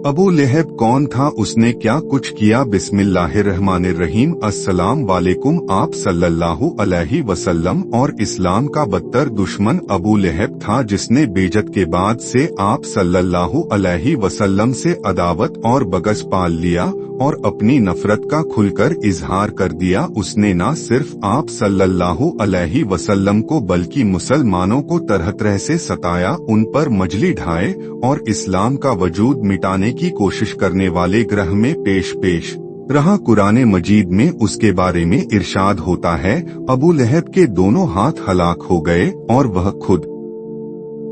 अबू लहब कौन था, उसने क्या कुछ किया? बिस्मिल्लाहिर्रहमानिर्रहीम। अस्सलाम वालेकुम। आप सल्लल्लाहु अलैहि वसल्लम और इस्लाम का बदतर दुश्मन अबू लहब था, जिसने बेजत के बाद से आप सल्लल्लाहु अलैहि वसल्लम से अदावत और बगस पाल लिया और अपनी नफरत का खुलकर इजहार कर दिया। उसने न सिर्फ आप सल्लल्लाहु अलैहि वसल्लम को बल्कि मुसलमानों को तरह तरह से सताया, उन पर मजली ढाए और इस्लाम का वजूद मिटाने की कोशिश करने वाले ग्रह में पेश रहा। कुरान मजीद में उसके बारे में इरशाद होता है, अबू लहब के दोनों हाथ हलाक हो गए और वह खुद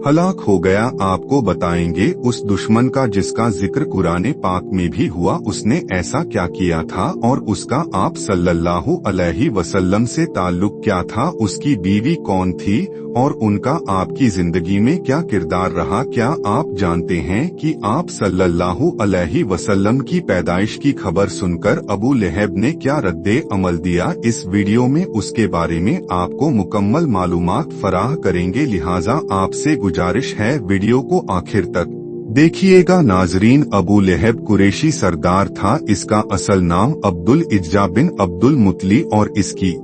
हलाक हो गया। आपको बताएंगे उस दुश्मन का जिसका जिक्र कुरान पाक में भी हुआ, उसने ऐसा क्या किया था और उसका आप सल्लल्लाहु अलैहि वसल्लम से ताल्लुक क्या था, उसकी बीवी कौन थी और उनका आपकी जिंदगी में क्या किरदार रहा। क्या आप जानते हैं कि आप सल्लल्लाहु अलैहि वसल्लम की पैदाइश की खबर सुनकर अबू लहब ने क्या रद्दे अमल दिया? इस वीडियो में उसके बारे में आपको मुकम्मल मालूमात फराह करेंगे, लिहाजा आपसे गुजारिश है वीडियो को आखिर तक देखिएगा। नाजरीन, अबू लहब कुरैशी सरदार था। इसका असल नाम अब्दुल इज्जा बिन अब्दुल मुतली और इसकी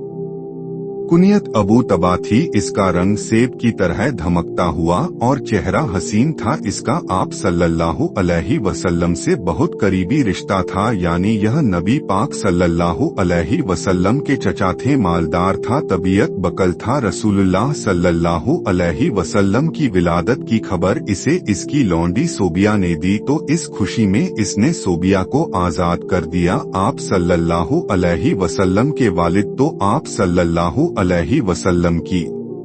कुनियत अबू तबा थी। इसका रंग सेब की तरह धमकता हुआ और चेहरा हसीन था। इसका आप सल्लल्लाहु अलैहि वसल्लम से बहुत करीबी रिश्ता था, यानी यह नबी पाक सल्लल्लाहु अलैहि वसल्लम के चचा थे। मालदार था, तबीयत बकल था। रसूलुल्लाह सल्लल्लाहु अलैहि वसल्लम की विलादत की खबर इसे इसकी लौंडी सोबिया ने दी, तो इस खुशी में इसने सोबिया को आजाद कर दिया। आप सल्लल्लाहु अलैहि वसल्लम के वालिद तो आप सल्लल्लाहु अलैहि वसल्लम की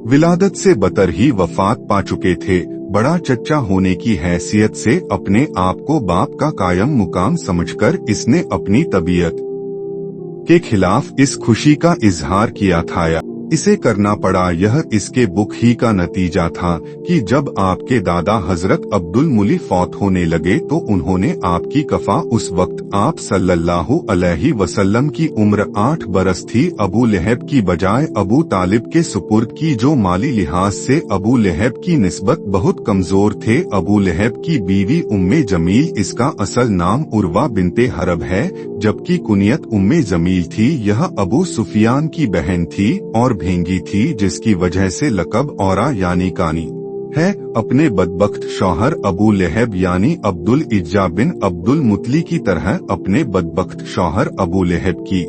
विलादत से बतर ही वफात पा चुके थे। बड़ा चच्चा होने की हैसियत से अपने आप को बाप का कायम मुकाम समझकर इसने अपनी तबीयत के खिलाफ इस खुशी का इजहार किया था या इसे करना पड़ा। यह इसके बुख ही का नतीजा था कि जब आपके दादा हजरत अब्दुल मुली फौत होने लगे तो उन्होंने आपकी कफा, उस वक्त आप सल्लल्लाहु अलैहि वसल्लम की उम्र 8 बरस थी, अबू लहब की बजाय अबू तालिब के सुपुर्द की, जो माली लिहाज से अबू लहब की निस्बत बहुत कमजोर थे। अबू लहब की बीवी उम्मे जमील, इसका असल नाम उर्वा बिनते हरब है, जबकि कुनियत उम्मे जमील थी। यह अबू सुफियान की बहन थी और भेंगी थी, जिसकी वजह से लकब औरा यानी कानी है। अपने बदबख्त शौहर अबू लहब यानी अब्दुल इज्जा बिन अब्दुल मुतली की तरह अपने बदबख्त शौहर अबू लहब की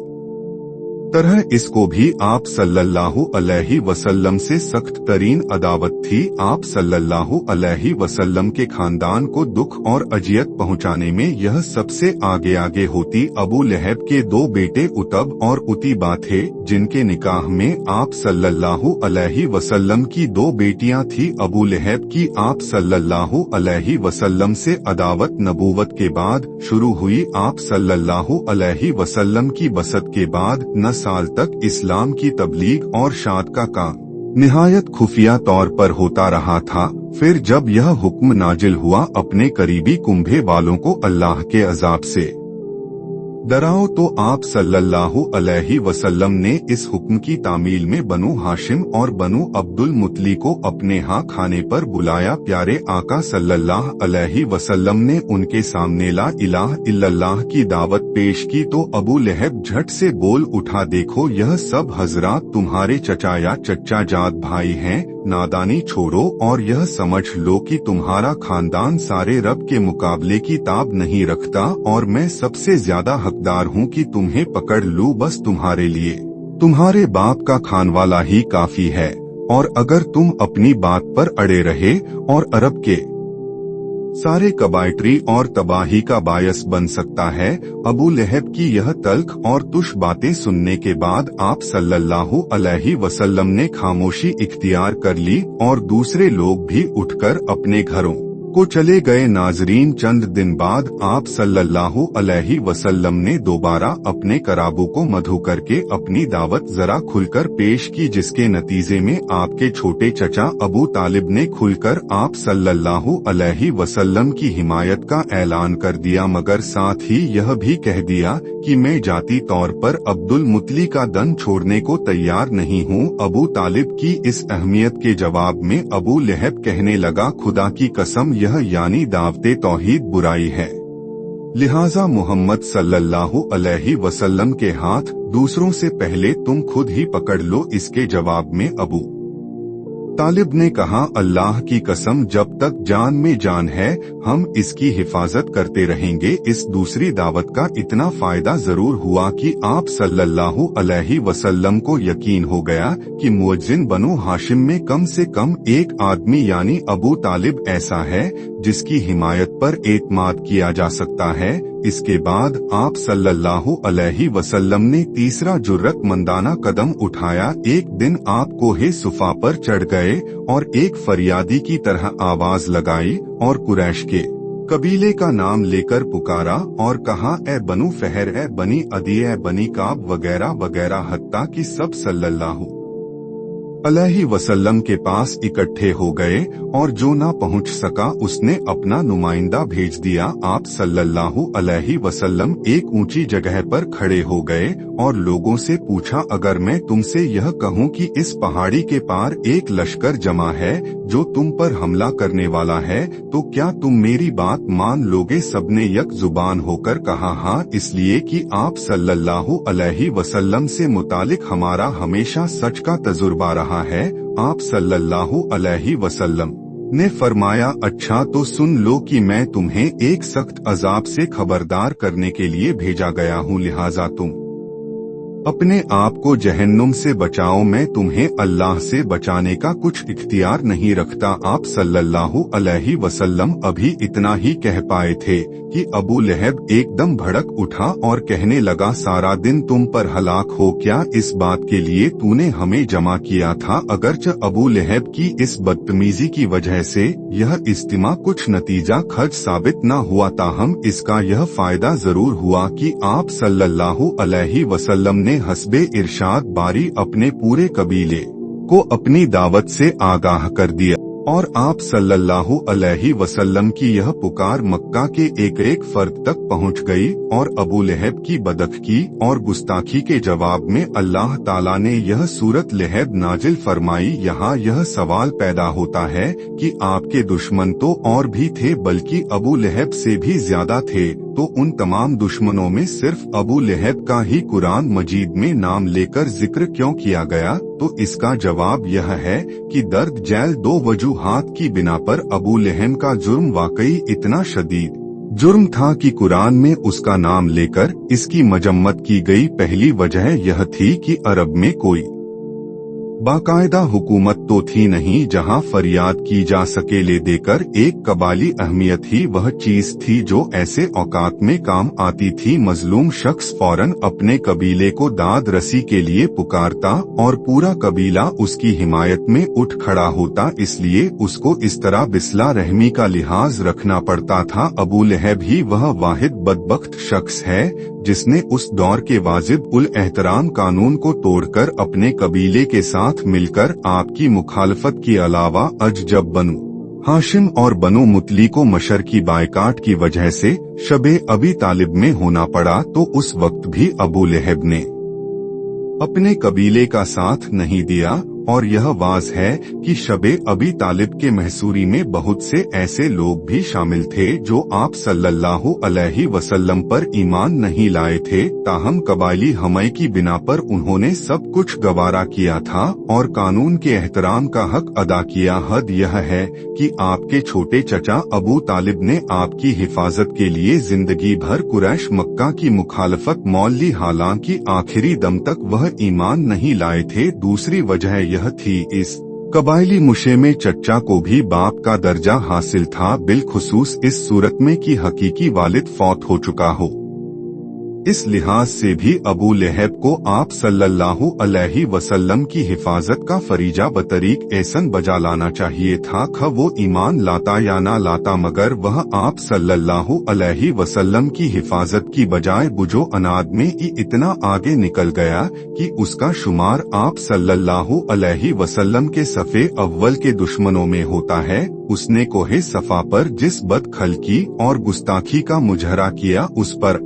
तरह इसको भी आप सल्लल्लाहु अलैहि वसल्लम से सख्त तरीन अदावत थी। आप सल्लल्लाहु अलैहि वसल्लम के खानदान को दुख और अजियत पहुंचाने में यह सबसे आगे होती। अबू लहब के 2 बेटे उतब और उतीबा थे, जिनके निकाह में आप सल्लल्लाहु अलैहि वसल्लम की 2 बेटियां थी। अबू लहब की आप सल्लल्लाहु अलैहि वसल्लम से अदावत नबूवत के बाद शुरू हुई। आप सल्लल्लाहु अलैहि वसल्लम की बसत के बाद 9 साल तक इस्लाम की तबलीग और शाद का काम निहायत खुफिया तौर पर होता रहा था। फिर जब यह हुक्म नाजिल हुआ, अपने करीबी कुंभे वालों को अल्लाह के अजाब से डराओ, तो आप सल्लल्लाहु अलैहि वसल्लम ने इस हुक्म की तामील में बनु हाशिम और बनु अब्दुल मुतली को अपने यहाँ खाने पर बुलाया। प्यारे आका सल्लल्लाहु अलैहि वसल्लम ने उनके सामने ला इलाह इल्लल्लाह की दावत पेश की, तो अबू लहब झट से बोल उठा, देखो यह सब हजरात तुम्हारे चचा या चच्चा जात भाई हैं। नादानी छोड़ो और यह समझ लो कि तुम्हारा खानदान सारे रब के मुकाबले की ताब नहीं रखता और मैं सबसे ज्यादा हकदार हूँ कि तुम्हें पकड़ लूँ। बस तुम्हारे लिए तुम्हारे बाप का खानवाला ही काफी है, और अगर तुम अपनी बात पर अड़े रहे और अरब के सारे कबायत्री और तबाही का बायस बन सकता है। अबू लहब की यह तल्ख और तुश बातें सुनने के बाद आप सल्लल्लाहु अलैहि वसल्लम ने खामोशी इख्तियार कर ली और दूसरे लोग भी उठकर अपने घरों को चले गए। नाजरीन, चंद दिन बाद आप सल्लल्लाहु अलैहि वसल्लम ने दोबारा अपने कराबू को मधु करके अपनी दावत जरा खुलकर पेश की, जिसके नतीजे में आपके छोटे चचा अबू तालिब ने खुलकर आप सल्लल्लाहु अलैहि वसल्लम की हिमायत का ऐलान कर दिया, मगर साथ ही यह भी कह दिया कि मैं जाती तौर पर अब्दुल मुतली का दन छोड़ने को तैयार नहीं हूँ। अबू तालिब की इस अहमियत के जवाब में अबू लहब कहने लगा, खुदा की कसम यह यानी दावते तौहीद बुराई है। लिहाजा मोहम्मद सल्लल्लाहु अलैहि वसल्लम के हाथ दूसरों से पहले तुम खुद ही पकड़ लो। इसके जवाब में अबू तालिब ने कहा, अल्लाह की कसम, जब तक जान में जान है हम इसकी हिफाजत करते रहेंगे। इस दूसरी दावत का इतना फायदा जरूर हुआ कि आप सल्लल्लाहु अलैहि वसल्लम को यकीन हो गया कि मुअज्जिन बनु हाशिम में कम से कम एक आदमी यानी अबू तालिब ऐसा है जिसकी हिमायत पर एतमाद किया जा सकता है। इसके बाद आप सल्लल्लाहु अलैहि वसल्लम ने तीसरा जुर्रतमंदाना कदम उठाया। एक दिन आप कोहे सुफा पर चढ़ गए और एक फरियादी की तरह आवाज लगाई और कुरैश के कबीले का नाम लेकर पुकारा और कहा, ए बनु फहर, ए बनी अदी, ए बनी काब वगैरह वगैरह, हत्ता कि सब सल्लल्लाहु अलैहि वसल्लम के पास इकट्ठे हो गए और जो ना पहुंच सका उसने अपना नुमाइंदा भेज दिया। आप सल्लल्लाहु अलैहि वसल्लम एक ऊंची जगह पर खड़े हो गए और लोगों से पूछा, अगर मैं तुमसे यह कहूं कि इस पहाड़ी के पार एक लश्कर जमा है जो तुम पर हमला करने वाला है, तो क्या तुम मेरी बात मान लोगे? सबने एक जुबान होकर कहा, हाँ, इसलिए कि आप सल्लल्लाहु अलैहि वसल्लम से मुतालिक हमारा हमेशा सच का तजुर्बा रहा है। आप सल्लल्लाहु अलैहि वसल्लम ने फरमाया, अच्छा तो सुन लो कि मैं तुम्हें एक सख्त अजाब से खबरदार करने के लिए भेजा गया हूँ, लिहाजा तुम अपने आप को जहन्नुम से बचाओ। मैं तुम्हें अल्लाह से बचाने का कुछ इख्तियार नहीं रखता। आप सल्लल्लाहु अलैहि वसल्लम अभी इतना ही कह पाए थे कि अबू लहब एकदम भड़क उठा और कहने लगा, सारा दिन तुम पर हलाक हो क्या? इस बात के लिए तूने हमें जमा किया था। अगरचे अबू लहब की इस बदतमीजी की वजह से यह इज्तिमा कुछ नतीजा खर्च साबित न हुआ, ताहम इसका यह फायदा जरूर हुआ कि आप सल्लल्लाहु अलैहि वसल्लम ने हस्बे इरशाद बारी अपने पूरे कबीले को अपनी दावत से आगाह कर दिया और आप सल्लल्लाहु अलैहि वसल्लम की यह पुकार मक्का के एक एक फर्द तक पहुंच गई और अबू लहब की बदअख्की और गुस्ताखी के जवाब में अल्लाह ताला ने यह सूरत लहब नाजिल फरमाई। यहाँ यह सवाल पैदा होता है कि आपके दुश्मन तो और भी थे, बल्कि अबू लहब से भी ज्यादा थे, तो उन तमाम दुश्मनों में सिर्फ अबू लहब का ही कुरान मजीद में नाम लेकर जिक्र क्यों किया गया? तो इसका जवाब यह है कि दर्द जैल दो वजूहात की बिना पर अबू लहब का जुर्म वाकई इतना शदीद जुर्म था कि कुरान में उसका नाम लेकर इसकी मजम्मत की गई। पहली वजह यह थी कि अरब में कोई बाकायदा हुकूमत तो थी नहीं जहां फरियाद की जा सके, ले देकर एक कबाली अहमियत ही वह चीज थी जो ऐसे औकात में काम आती थी। मजलूम शख्स फौरन अपने कबीले को दाद रसी के लिए पुकारता और पूरा कबीला उसकी हिमायत में उठ खड़ा होता, इसलिए उसको इस तरह बिस्ला रहमी का लिहाज रखना पड़ता था। अबू लहब ही वह वाहिद बदबख्त शख्स है जिसने उस दौर के वाजिब उल एहतराम कानून को तोड़कर अपने कबीले के साथ मिलकर आपकी मुखालफत के अलावा जब बनु हाशिम और बनु मुतली को मशर की बायकाट की वजह से शबे अबी तालिब में होना पड़ा, तो उस वक्त भी अबू लहब ने अपने कबीले का साथ नहीं दिया। और यह वाज है कि शबे अबी तालिब के महसूरी में बहुत से ऐसे लोग भी शामिल थे जो आप सल्लल्लाहु अलैहि वसल्लम पर ईमान नहीं लाए थे, ताहम कबायली हमै की बिना पर उन्होंने सब कुछ गवारा किया था और कानून के एहतराम का हक अदा किया। हद यह है कि आपके छोटे चचा अबू तालिब ने आपकी हिफाजत के लिए जिंदगी भर कुरैश मक्का की मुखालफत मोल ली, हालांकि आखिरी दम तक वह ईमान नहीं लाए थे। दूसरी वजह यह थी इस कबायली मुशे में चच्चा को भी बाप का दर्जा हासिल था, बिलखुसूस इस सूरत में कि हकीकी वालिद फौत हो चुका हो। इस लिहाज से भी अबू लहब को आप सल्लल्लाहु अलैहि वसल्लम की हिफाजत का फरीजा बतरीक एहसन बजा लाना चाहिए था। वो ईमान लाता या ना लाता, मगर वह आप सल्लल्लाहु अलैहि वसल्लम की हिफाजत की बजाय बुजो अनाद में ही इतना आगे निकल गया कि उसका शुमार आप सल्लल्लाहु अलैहि वसल्लम के सफ़े अव्वल के दुश्मनों में होता है। उसने कोहे सफा पर जिस बदखलकी और गुस्ताखी का मुजहरा किया, उस पर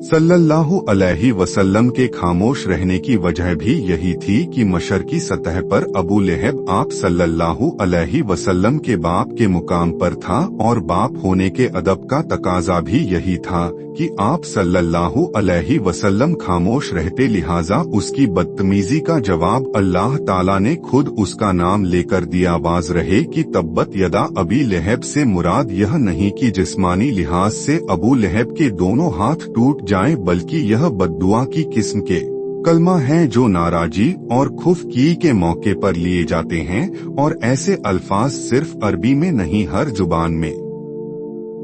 सल्लल्लाहु अलैहि वसल्लम के खामोश रहने की वजह भी यही थी कि मशरकी सतह पर अबू लहब आप सल्लल्लाहु अलैहि वसल्लम के बाप के मुकाम पर था और बाप होने के अदब का तकाजा भी यही था कि आप सल्लल्लाहु अलैहि वसल्लम खामोश रहते, लिहाजा उसकी बदतमीजी का जवाब अल्लाह ताला ने खुद उसका नाम लेकर दिया। बाज रहे कि तब्बत यदा अबी लहब से मुराद यह नहीं कि जिस्मानी लिहाज से अबू लहब के दोनों हाथ टूट जाएं, बल्कि यह बद्दुआ की किस्म के कलमा हैं जो नाराजी और खुफकी के मौके पर लिए जाते हैं, और ऐसे अल्फाज सिर्फ अरबी में नहीं हर जुबान में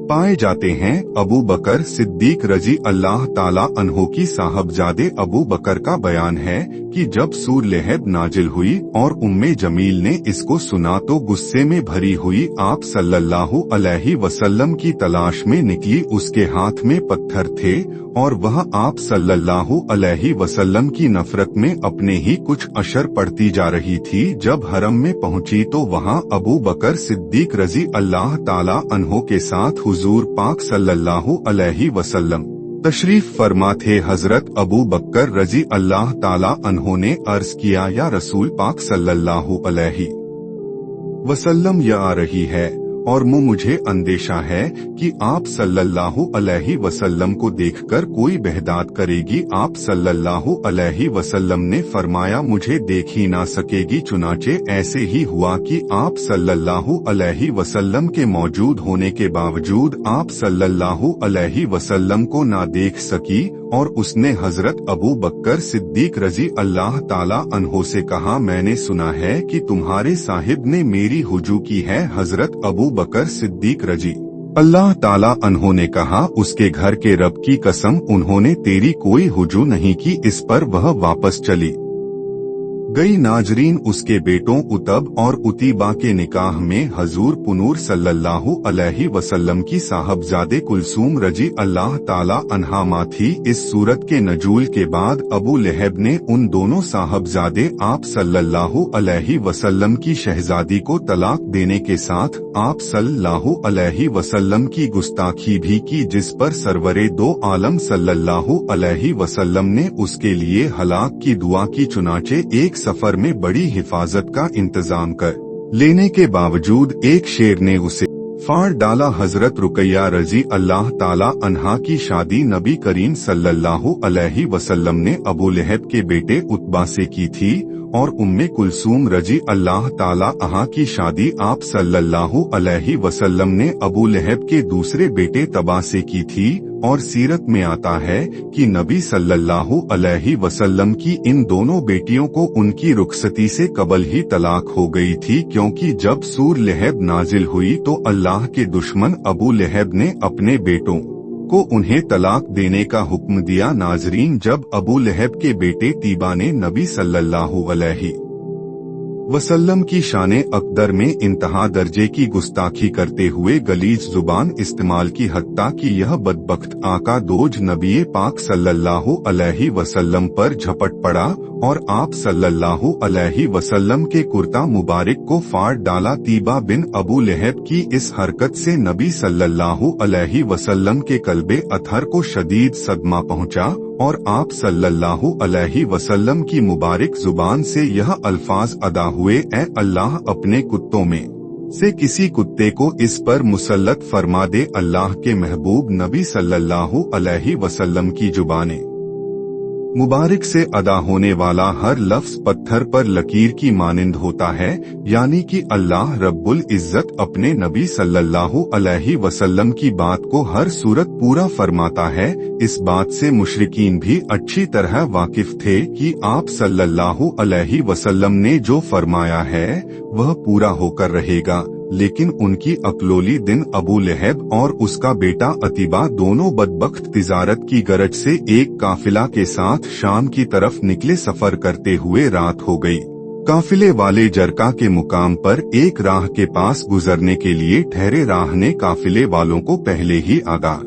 पाए जाते हैं। अबू बकर सिद्दीक रजी अल्लाह ताला अन्हो की साहबजादे अबू बकर का बयान है कि जब सूर लहब नाजिल हुई और उम्मे जमील ने इसको सुना तो गुस्से में भरी हुई आप सल्लल्लाहु अलैहि वसल्लम की तलाश में निकली। उसके हाथ में पत्थर थे और वह आप सल्लल्लाहु अलैहि वसल्लम की नफरत में अपने ही कुछ अशर पढ़ती जा रही थी। जब हरम में पहुंची तो वहां अबू बकर सिद्दीक रजी अल्लाह ताला अन्हो के साथ हुजूर पाक सल्लल्लाहु अलैहि वसल्लम तशरीफ फरमा थे। हजरत अबू बकर रजी अल्लाह ताला अन्हो ने अर्ज किया, या रसूल पाक सल्लल्लाहु अलैहि वसल्लम यह आ रही है और मुझे अंदेशा है कि आप सल्लल्लाहु अलैहि वसल्लम को देखकर कोई बहदाद करेगी। आप सल्लल्लाहु अलैहि वसल्लम ने फरमाया, मुझे देख ही ना सकेगी। चुनाचे ऐसे ही हुआ कि आप सल्लल्लाहु अलैहि वसल्लम के मौजूद होने के बावजूद आप सल्लल्लाहु अलैहि वसल्लम को ना देख सकी, और उसने हजरत अबू बकर सिद्दीक रजी अल्लाह ताला अन्हो से कहा, मैंने सुना है कि तुम्हारे साहिब ने मेरी हुजू की है। हजरत अबू बकर सिद्दीक रजी अल्लाह ताला अन्हो ने कहा, उसके घर के रब की कसम, उन्होंने तेरी कोई हुजू नहीं की। इस पर वह वापस चली गई। नाजरीन, उसके बेटों उतब और उतीबा के निकाह में हजूर पुनूर सल्लल्लाहु अलैहि वसल्लम की साहबजादे कुलसूम रजी अल्लाह ताला अन्हा मां थी। इस सूरत के नजूल के बाद अबू लहब ने उन दोनों साहबजादे आप सल्लल्लाहु अलैहि वसल्लम की शहजादी को तलाक देने के साथ आप सल्लल्लाहु अलैहि वसल्लम की गुस्ताखी भी की, जिस पर सरवरे दो आलम सल्लल्लाहु अलैहि वसल्लम ने उसके लिए हलाक की दुआ की। चुनाचे एक सफर में बड़ी हिफाजत का इंतजाम कर लेने के बावजूद एक शेर ने उसे फाड़ डाला। हजरत रुकैया रजी अल्लाह ताला अन्हा की शादी नबी करीम सल्लल्लाहु अलैहि वसल्लम ने अबू लहब के बेटे उतबा से की थी, और उम्मे कुलसूम रजी अल्लाह ताला अन्हा की शादी आप सल्लल्लाहु अलैहि वसल्लम ने अबू लहब के दूसरे बेटे तबा से की थी। और सीरत में आता है कि नबी सल्लल्लाहु अलैहि वसल्लम की इन दोनों बेटियों को उनकी रुखसती से कबल ही तलाक हो गई थी, क्योंकि जब सूर लहब नाजिल हुई तो अल्लाह के दुश्मन अबू लहब ने अपने बेटों को उन्हें तलाक देने का हुक्म दिया। नाजरीन, जब अबू लहब के बेटे तीबा ने नबी सल्लल्लाहु अलैहि वसल्लम की शान अकदर में इंतहा दर्जे की गुस्ताखी करते हुए गलीज जुबान इस्तेमाल की, हत्ता कि यह बदबख्त आका दोज नबी पाक सल्लल्लाहु अलैहि वसल्लम पर झपट पड़ा और आप सल्लल्लाहु अलैहि वसल्लम के कुर्ता मुबारक को फाड़ डाला। तीबा बिन अबू लहब की इस हरकत से नबी सल्लल्लाहु अलैहि वसल्लम के कल्बे अथर को शदीद सदमा पहुंचा, और आप सल्लल्लाहु अलैहि वसल्लम की मुबारक जुबान से यह अल्फाज अदा हुए, ए अल्लाह अपने कुत्तों में से किसी कुत्ते को इस पर मुसल्लत फरमा दे। अल्लाह के महबूब नबी सल्लल्लाहु अलैहि वसल्लम की जुबाने मुबारक से अदा होने वाला हर लफ्ज पत्थर पर लकीर की मानिंद होता है, यानी कि अल्लाह रब्बुल इज्जत अपने नबी सल्लल्लाहु अलैहि वसल्लम की बात को हर सूरत पूरा फरमाता है। इस बात से मुशरिकीन भी अच्छी तरह वाकिफ थे कि आप सल्लल्लाहु अलैहि वसल्लम ने जो फरमाया है वह पूरा होकर रहेगा, लेकिन उनकी अकलोली दिन अबू लहब और उसका बेटा अतीबा दोनों बदबख्त तिजारत की गरज से एक काफिला के साथ शाम की तरफ निकले। सफर करते हुए रात हो गई। काफिले वाले जरका के मुकाम पर एक राह के पास गुजरने के लिए ठहरे। राह ने काफिले वालों को पहले ही आगाह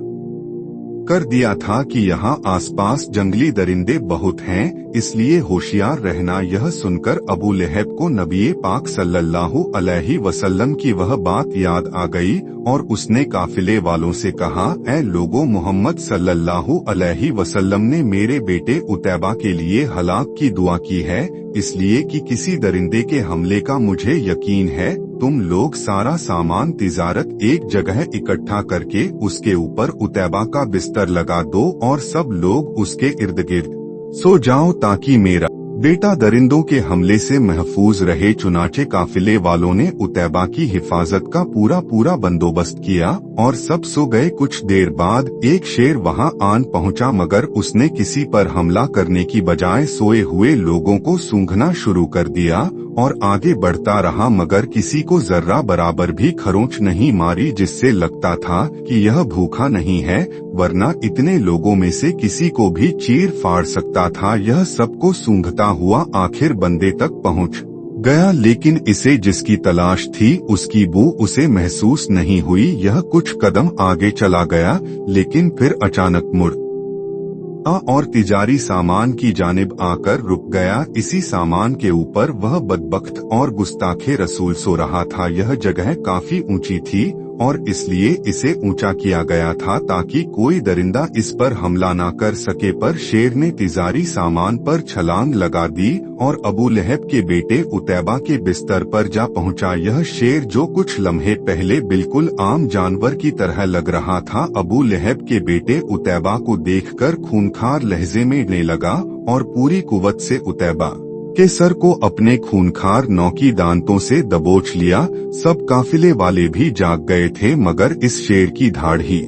कर दिया था कि यहाँ आसपास जंगली दरिंदे बहुत हैं, इसलिए होशियार रहना। यह सुनकर अबू लहब को नबी पाक सल्लल्लाहु अलैहि वसल्लम की वह बात याद आ गई और उसने काफिले वालों से कहा, ऐ लोगों, मोहम्मद सल्लल्लाहु अलैहि वसल्लम ने मेरे बेटे उतैबा के लिए हलाक की दुआ की है, इसलिए कि किसी दरिंदे के हमले का मुझे यकीन है। तुम लोग सारा सामान तिजारत एक जगह इकट्ठा करके उसके ऊपर उतैबा का बिस्तर लगा दो और सब लोग उसके इर्द गिर्द सो जाओ ताकि मेरा बेटा दरिंदों के हमले से महफूज रहे। चुनाचे काफिले वालों ने उतैबा की हिफाजत का पूरा बंदोबस्त किया और सब सो गए। कुछ देर बाद एक शेर वहां आन पहुंचा, मगर उसने किसी पर हमला करने की बजाय सोए हुए लोगों को सूंघना शुरू कर दिया और आगे बढ़ता रहा, मगर किसी को जर्रा बराबर भी खरोंच नहीं मारी, जिससे लगता था कि यह भूखा नहीं है, वरना इतने लोगों में से किसी को भी चीर फाड़ सकता था। यह सबको सूंघता हुआ आखिर बंदे तक पहुंच गया, लेकिन इसे जिसकी तलाश थी उसकी बू उसे महसूस नहीं हुई। यह कुछ कदम आगे चला गया, लेकिन फिर अचानक मुड़ और तिजारी सामान की जानिब आकर रुक गया। इसी सामान के ऊपर वह बदबख्त और गुस्ताखे रसूल सो रहा था। यह जगह काफी ऊंची थी और इसलिए इसे ऊंचा किया गया था ताकि कोई दरिंदा इस पर हमला न कर सके, पर शेर ने तिजारी सामान पर छलांग लगा दी और अबू लहब के बेटे उतैबा के बिस्तर पर जा पहुंचा। यह शेर जो कुछ लम्हे पहले बिल्कुल आम जानवर की तरह लग रहा था, अबू लहब के बेटे उतैबा को देखकर खूंखार लहजे में डरने लगा और पूरी कुव्वत से उतैबा के सर को अपने खूंखार नौकी दांतों से दबोच लिया। सब काफिले वाले भी जाग गए थे, मगर इस शेर की धाड़ ही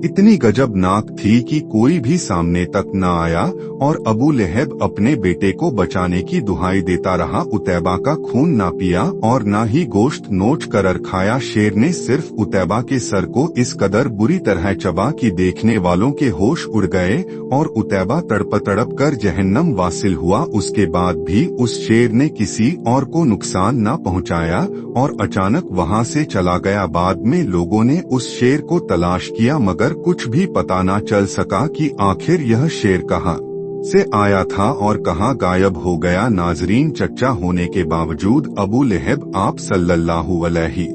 इतनी गजबनाक थी कि कोई भी सामने तक न आया और अबू लहब अपने बेटे को बचाने की दुहाई देता रहा। उतैबा का खून ना पिया और न ही गोश्त नोच कर खाया। शेर ने सिर्फ उतैबा के सर को इस कदर बुरी तरह चबा कि देखने वालों के होश उड़ गए और उतैबा तड़प कर जहन्नम वासिल हुआ। उसके बाद भी उस शेर ने किसी और को नुकसान न पहुंचाया और अचानक वहां से चला गया। बाद में लोगों ने उस शेर को तलाश किया, मगर कुछ भी पता न चल सका कि आखिर यह शेर कहाँ से आया था और कहाँ गायब हो गया। नाजरीन, चच्चा होने के बावजूद अबू लहब आप सल्लल्लाहु अलैहि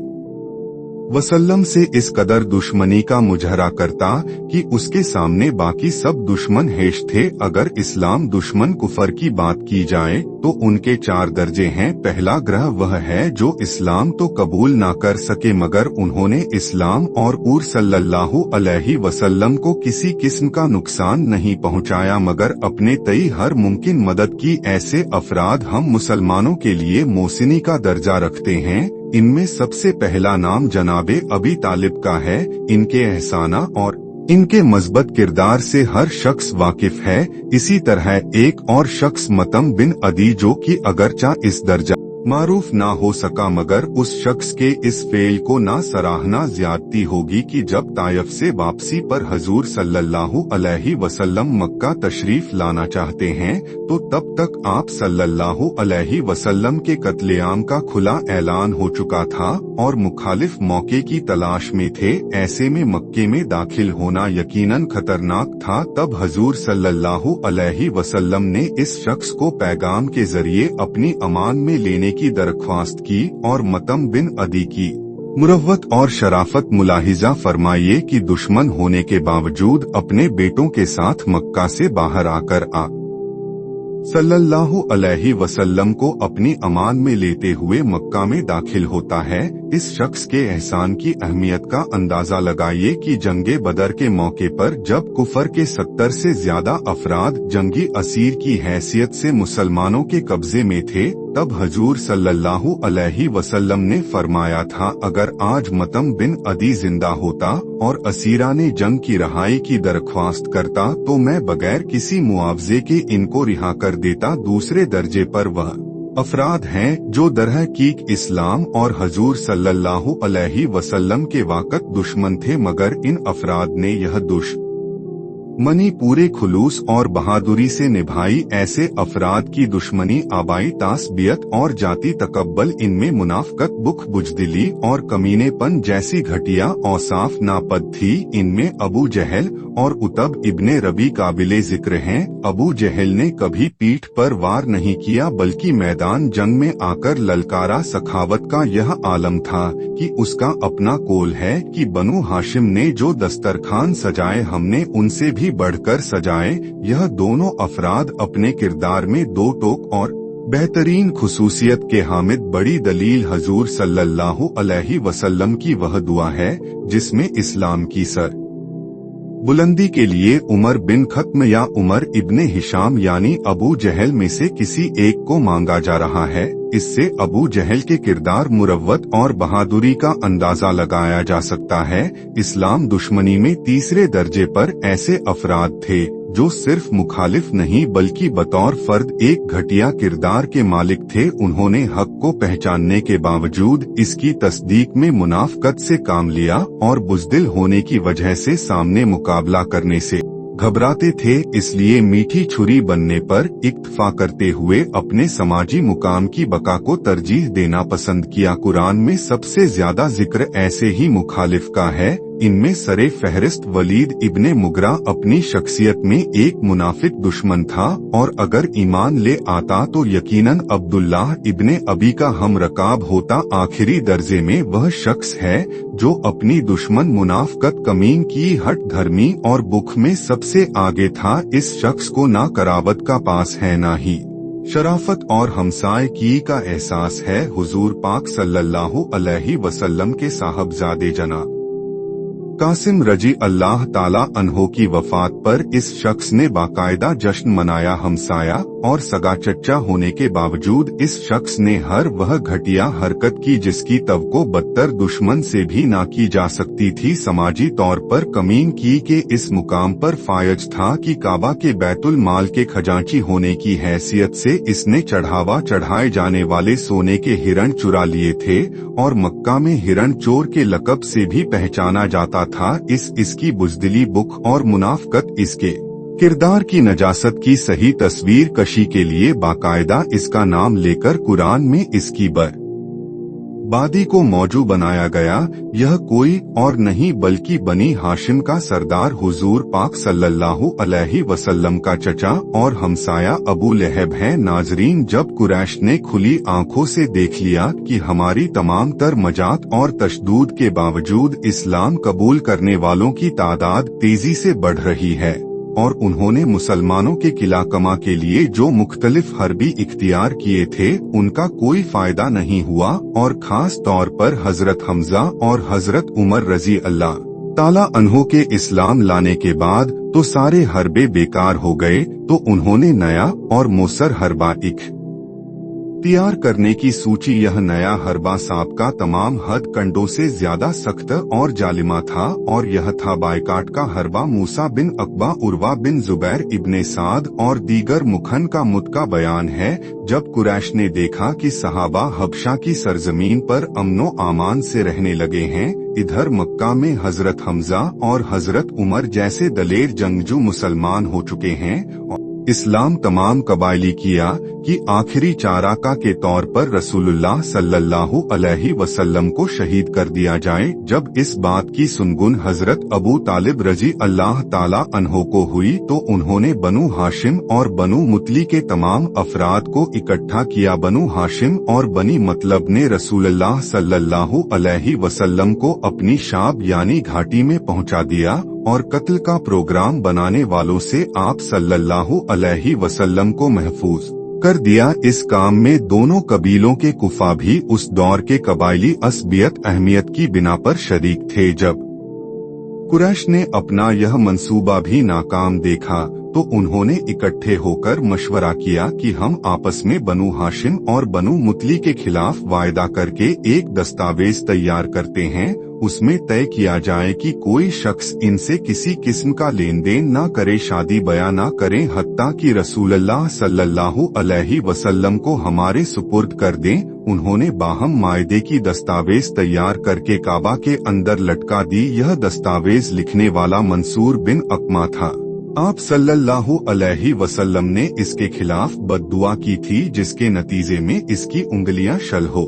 वसल्लम से इस कदर दुश्मनी का मुजहरा करता कि उसके सामने बाकी सब दुश्मन हेश थे। अगर इस्लाम दुश्मन कुफर की बात की जाए तो उनके 4 दर्जे हैं। पहला ग्रह वह है जो इस्लाम तो कबूल ना कर सके, मगर उन्होंने इस्लाम और उर सल्लल्लाहु अलैहि वसल्लम को किसी किस्म का नुकसान नहीं पहुंचाया, मगर अपने तई हर मुमकिन मदद की। ऐसे अफराद हम मुसलमानों के लिए मोहसिनी का दर्जा रखते हैं। इनमें सबसे पहला नाम जनाबे अबी तालिब का है। इनके एहसाना और इनके मज़बत किरदार से हर शख्स वाकिफ है। इसी तरह एक और शख्स मतम बिन अदी, जो कि अगरचा इस दर्जा मारूफ ना हो सका, मगर उस शख्स के इस फेल को ना सराहना ज्यादती होगी कि जब ताइफ से वापसी पर हजूर सल्लल्लाहु अलैहि वसल्लम मक्का तशरीफ लाना चाहते हैं तो तब तक आप सल्लल्लाहु अलैहि वसल्लम के कत्लेआम का खुला ऐलान हो चुका था और मुखालिफ मौके की तलाश में थे। ऐसे में मक्के में दाखिल होना यकीनन खतरनाक था। तब हजूर सल्लल्लाहु अलैहि वसल्लम ने इस शख्स को पैगाम के जरिए अपनी अमान में लेने की दरख्वास्त की और मतम बिन अदी की मुरव्वत और शराफत मुलाहिजा फरमाइए कि दुश्मन होने के बावजूद अपने बेटों के साथ मक्का से बाहर आकर सल्लल्लाहु अलैहि वसल्लम को अपनी अमान में लेते हुए मक्का में दाखिल होता है। इस शख्स के एहसान की अहमियत का अंदाजा लगाइए कि जंगे बदर के मौके पर जब कुफर के 70 से ज्यादा अफराद जंगी असीर की हैसियत से मुसलमानों के कब्जे में थे, तब हजूर सल्लल्लाहु अलैहि वसल्लम ने फरमाया था, अगर आज मतम बिन अदी जिंदा होता और असीरा ने जंग की रहाई की दरख्वास्त करता तो मैं बगैर किसी मुआवजे के इनको रिहा कर देता। दूसरे दर्जे पर वह अफराद हैं जो दरहकीक इस्लाम और हजूर सल्लल्लाहु अलैहि वसल्लम के वाकत दुश्मन थे, मगर इन अफराद ने यह मनी पूरे खुलूस और बहादुरी से निभाई। ऐसे अफराद की दुश्मनी आबाई तासबियत और जाति तकब्बल, इनमें मुनाफकत, बुख, बुजदिली और कमीनेपन जैसी घटिया औसाफ नापद थी। इनमें अबू जहल और उतब इब्ने रबी काबिले जिक्र हैं। अबू जहल ने कभी पीठ पर वार नहीं किया बल्कि मैदान जंग में आकर ललकारा। सखावत का यह आलम था कि उसका अपना कोल है कि बनु हाशिम ने जो दस्तरखान सजाए हमने उनसे भी बढ़कर सजाए। यह दोनों अफराद अपने किरदार में दो टोक और बेहतरीन खुसूसियत के हामिद। बड़ी दलील हजूर सल्लल्लाहु अलैहि वसल्लम की वह दुआ है जिसमें इस्लाम की सर बुलंदी के लिए उमर बिन खत्म या उमर इब्ने हिशाम यानी अबू जहल में से किसी एक को मांगा जा रहा है। इससे अबू जहल के किरदार, मुरव्वत और बहादुरी का अंदाजा लगाया जा सकता है। इस्लाम दुश्मनी में तीसरे दर्जे पर ऐसे अफराद थे जो सिर्फ मुखालिफ नहीं बल्कि बतौर फर्द एक घटिया किरदार के मालिक थे। उन्होंने हक को पहचानने के बावजूद इसकी तस्दीक में मुनाफकत से काम लिया और बुज़दिल होने की वजह से सामने मुकाबला करने से घबराते थे। इसलिए मीठी छुरी बनने पर इक्तफा करते हुए अपने समाजी मुकाम की बका को तरजीह देना पसंद किया। कुरान में सबसे ज्यादा जिक्र ऐसे ही मुखालिफ का है। इनमें सरे फहरिस्त वलीद इब्ने मुगरा अपनी शख्सियत में एक मुनाफिक दुश्मन था और अगर ईमान ले आता तो यकीनन अब्दुल्लाह इब्ने अबी का हम रकाब होता। आखिरी दर्जे में वह शख्स है जो अपनी दुश्मन मुनाफकत, कमीन की हट धर्मी और बुख में सबसे आगे था। इस शख्स को ना करावत का पास है ना ही शराफत और हमसाए की का एहसास है। हुजूर पाक सल्लल्लाहु अलैहि वसल्लम के साहबजादे जनाब कासिम रजी अल्लाह ताला अन्हो की वफात पर इस शख्स ने बाकायदा जश्न मनाया। हमसाया और सगा चच्चा होने के बावजूद इस शख्स ने हर वह घटिया हरकत की जिसकी तवक्को बदतर दुश्मन से भी ना की जा सकती थी। समाजी तौर पर कमीन की के इस मुकाम पर फायज था कि काबा के बैतुल माल के खजांची होने की हैसियत से इसने चढ़ावा चढ़ाए जाने वाले सोने के हिरण चुरा लिए थे और मक्का में हिरण चोर के लक़ब से भी पहचाना जाता था। इसकी बुज़दिली, बुख और मुनाफकत इसके किरदार की नजासत की सही तस्वीर कशी के लिए बाकायदा इसका नाम लेकर कुरान में इसकी बर्बादी को मौजू बनाया गया। यह कोई और नहीं बल्कि बनी हाशिम का सरदार हुजूर पाक सल्लल्लाहु अलैहि वसल्लम का चचा और हमसाया अबू लहब है। नाजरीन, जब कुरैश ने खुली आंखों से देख लिया कि हमारी तमाम तर मजात और तशद्दुद के बावजूद इस्लाम कबूल करने वालों की तादाद तेजी से बढ़ रही है और उन्होंने मुसलमानों के किला कमा के लिए जो मुख्तलिफ हरबी इख्तियार किए थे उनका कोई फायदा नहीं हुआ और खास तौर पर हजरत हमजा और हजरत उमर रजी अल्लाह ताला अन्हो के इस्लाम लाने के बाद तो सारे हरबे बेकार हो गए। तो उन्होंने नया और मोसर हरबा इख्तियार करने की सूची। यह नया हरबा सांप का तमाम हद कंडों से ज्यादा सख्त और जालिमा था और यह था बायकाट का हरबा। मूसा बिन अकबा, उर्वा बिन जुबैर इब्ने साद और दीगर मुखन का मुतका बयान है। जब कुरैश ने देखा कि सहाबा हबशा की सरजमीन पर अमनो आमान से रहने लगे हैं, इधर मक्का में हजरत हमजा और हजरत उमर जैसे दलेर जंगजू मुसलमान हो चुके हैं, इस्लाम तमाम कबायली किया कि आखिरी चाराका के तौर पर रसूलुल्लाह सल्लल्लाहु अलैहि वसल्लम को शहीद कर दिया जाए। जब इस बात की सुनगुन हजरत अबू तालिब रजी अल्लाह ताला अन्हो को हुई तो उन्होंने बनु हाशिम और बनु मुतली के तमाम अफराद को इकट्ठा किया। बनु हाशिम और बनी मतलब ने रसूलुल्लाह सल्लल्लाहु अलैहि वसल्लम को अपनी शाब यानी घाटी में पहुंचा दिया और कत्ल का प्रोग्राम बनाने वालों से आप सल्लल्लाहु अलैहि वसल्लम को महफूज कर दिया। इस काम में दोनों कबीलों के कुफा भी उस दौर के कबायली असबियत अहमियत की बिना पर शरीक थे। जब कुरैश ने अपना यह मंसूबा भी नाकाम देखा तो उन्होंने इकट्ठे होकर मशवरा किया कि हम आपस में बनु हाशिम और बनु मुतली के खिलाफ वायदा करके एक दस्तावेज तैयार करते हैं। उसमें तय किया जाए कि कोई शख्स इनसे किसी किस्म का लेन देन न करे, शादी बयां न करे, हत्ता कि रसूलुल्लाह सल्लल्लाहु अलैहि वसल्लम को हमारे सुपुर्द कर दें। उन्होंने बाहम मायदे की दस्तावेज तैयार करके काबा के अंदर लटका दी। यह दस्तावेज लिखने वाला मंसूर बिन अकमा था। आप सल्लल्लाहु अलैहि वसल्लम ने इसके खिलाफ बद्दुआ की थी, जिसके नतीजे में इसकी उंगलियां शल हो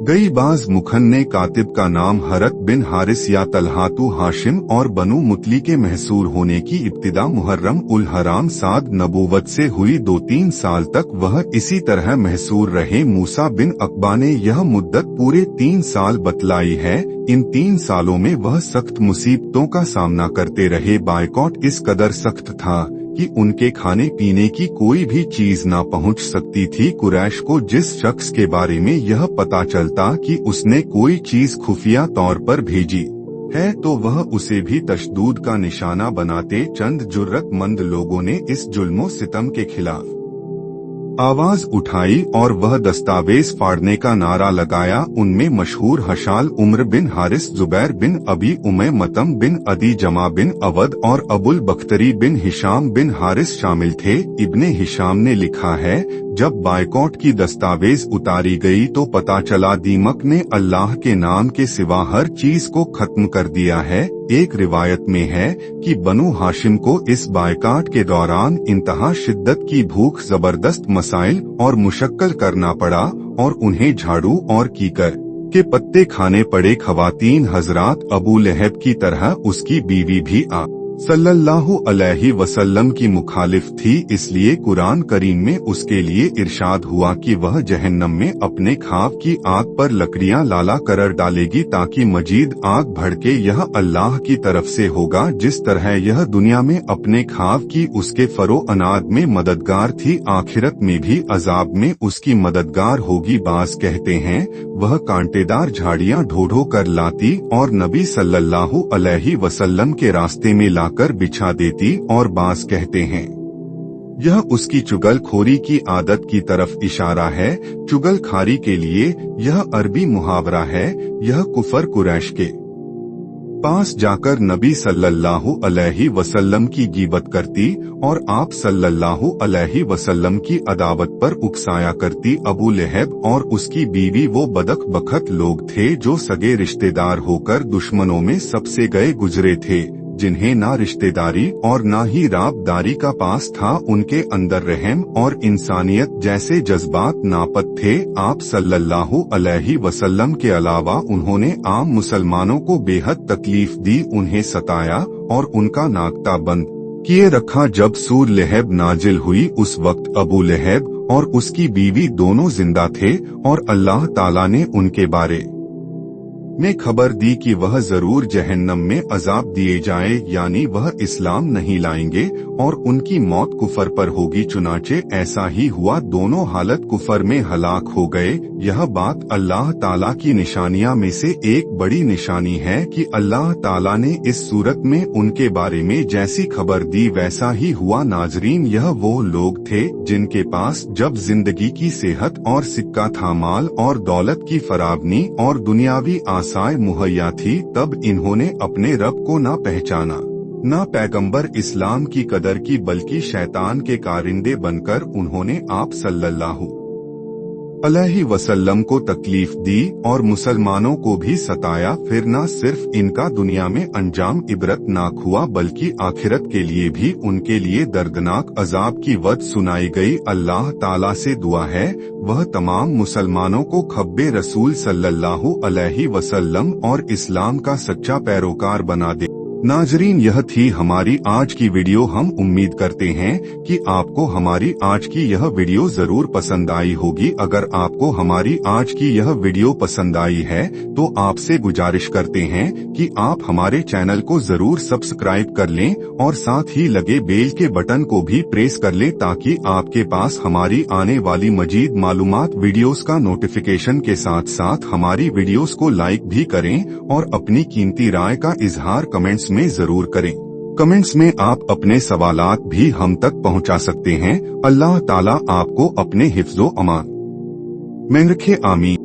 गई। बाज मुखन्ने कातिब का नाम हरत बिन हारिस या तलहातु हाशिम और बनु मुतली के महसूर होने की इब्तिदा मुहर्रम उल हराम साद नबूवत से हुई। 2-3 साल तक वह इसी तरह महसूर रहे। मूसा बिन अकबा ने यह मुद्दत पूरे 3 साल बतलाई है। इन 3 सालों में वह सख्त मुसीबतों का सामना करते रहे। बायकॉट इस कदर सख्त था कि उनके खाने पीने की कोई भी चीज ना पहुंच सकती थी। कुरैश को जिस शख्स के बारे में यह पता चलता कि उसने कोई चीज खुफिया तौर पर भेजी है तो वह उसे भी तशद्दुद का निशाना बनाते। चंद जुर्रतमंद लोगों ने इस जुल्मो सितम के खिलाफ आवाज उठाई और वह दस्तावेज फाड़ने का नारा लगाया। उनमें मशहूर हशाल, उम्र बिन हारिस, जुबैर बिन अबी उमैमतम बिन अदी, जमा बिन अवद और अबुल बख्तरी बिन हिशाम बिन हारिस शामिल थे। इब्ने हिशाम ने लिखा है, जब बायकॉट की दस्तावेज उतारी गई तो पता चला दीमक ने अल्लाह के नाम के सिवा हर चीज को खत्म कर दिया है। एक रिवायत में है कि बनु हाशिम को इस बायकाट के दौरान इंतहा शिद्दत की भूख, जबरदस्त मसाइल और मुशक्कल करना पड़ा और उन्हें झाड़ू और कीकर के पत्ते खाने पड़े। खवातीन हजरात अबू लहब की तरह उसकी बीवी भी आप सल्लल्लाहु अलैहि वसल्लम की मुखालिफ थी, इसलिए कुरान करीम में उसके लिए इरशाद हुआ कि वह जहन्नम में अपने खाव की आग पर लकड़ियां लाला कर डालेगी ताकि मजीद आग भड़के। यह अल्लाह की तरफ से होगा, जिस तरह यह दुनिया में अपने खाव की उसके फरो अनाद में मददगार थी, आखिरत में भी अजाब में उसकी मददगार होगी। बास कहते हैं वह कांटेदार झाड़ियां ढो ढो कर लाती और नबी सल्लल्लाहु अलैहि वसल्लम के रास्ते में कर बिछा देती। और बास कहते हैं यह उसकी चुगलखोरी की आदत की तरफ इशारा है। चुगलखारी के लिए यह अरबी मुहावरा है। यह कुफर कुरैश के पास जाकर नबी सल्लल्लाहु अलैहि वसल्लम की गीबत करती और आप सल्लल्लाहु अलैहि वसल्लम की अदावत पर उकसाया करती। अबू लहब और उसकी बीवी वो बदख बखत लोग थे जो सगे रिश्तेदार होकर दुश्मनों में सबसे गए गुजरे थे, जिन्हें ना रिश्तेदारी और ना ही राबदारी का पास था। उनके अंदर रहम और इंसानियत जैसे जज्बात नापत थे। आप सल्लल्लाहु अलैहि वसल्लम के अलावा उन्होंने आम मुसलमानों को बेहद तकलीफ दी, उन्हें सताया और उनका नाकता बंद किए रखा। जब सूर लहब नाजिल हुई उस वक्त अबू लहब और उसकी बीवी दोनों जिंदा थे और अल्लाह ताला ने उनके बारे में खबर दी कि वह जरूर जहन्नम में अजाब दिए जाए, यानी वह इस्लाम नहीं लाएंगे और उनकी मौत कुफर पर होगी। चुनाचे ऐसा ही हुआ, दोनों हालत कुफर में हलाक हो गए। यह बात अल्लाह ताला की निशानियां में से एक बड़ी निशानी है कि अल्लाह ताला ने इस सूरत में उनके बारे में जैसी खबर दी वैसा ही हुआ। नाजरीन, यह वो लोग थे जिनके पास जब जिंदगी की सेहत और सिक्का था, माल और दौलत की फरावनी और दुनियावी आसाए मुहैया थी, तब इन्होंने अपने रब को ना पहचाना, ना पैगंबर इस्लाम की कदर की, बल्कि शैतान के कारिंदे बनकर उन्होंने आप सल्लल्लाहु अलैहि वसल्लम को तकलीफ दी और मुसलमानों को भी सताया। फिर न सिर्फ इनका दुनिया में अंजाम इबरतनाक हुआ बल्कि आखिरत के लिए भी उनके लिए दर्दनाक अजाब की वद सुनाई गई। अल्लाह ताला से दुआ है वह तमाम मुसलमानों को खब्बे रसूल सल्लल्लाहु अलैहि वसल्लम और इस्लाम का सच्चा पैरोकार बना दे। नाजरीन, यह थी हमारी आज की वीडियो। हम उम्मीद करते हैं कि आपको हमारी आज की यह वीडियो जरूर पसंद आई होगी। अगर आपको हमारी आज की यह वीडियो पसंद आई है तो आपसे गुजारिश करते हैं कि आप हमारे चैनल को जरूर सब्सक्राइब कर लें और साथ ही लगे बेल के बटन को भी प्रेस कर लें ताकि आपके पास हमारी आने वाली मजीद मालूमात वीडियोस का नोटिफिकेशन के साथ साथ हमारी वीडियोस को लाइक भी करें और अपनी कीमती राय का इजहार कमेंट्स में जरूर करें। कमेंट्स में आप अपने सवालात भी हम तक पहुंचा सकते हैं। अल्लाह ताला आपको अपने हिफ्ज़ो अमान में रखे, आमीन।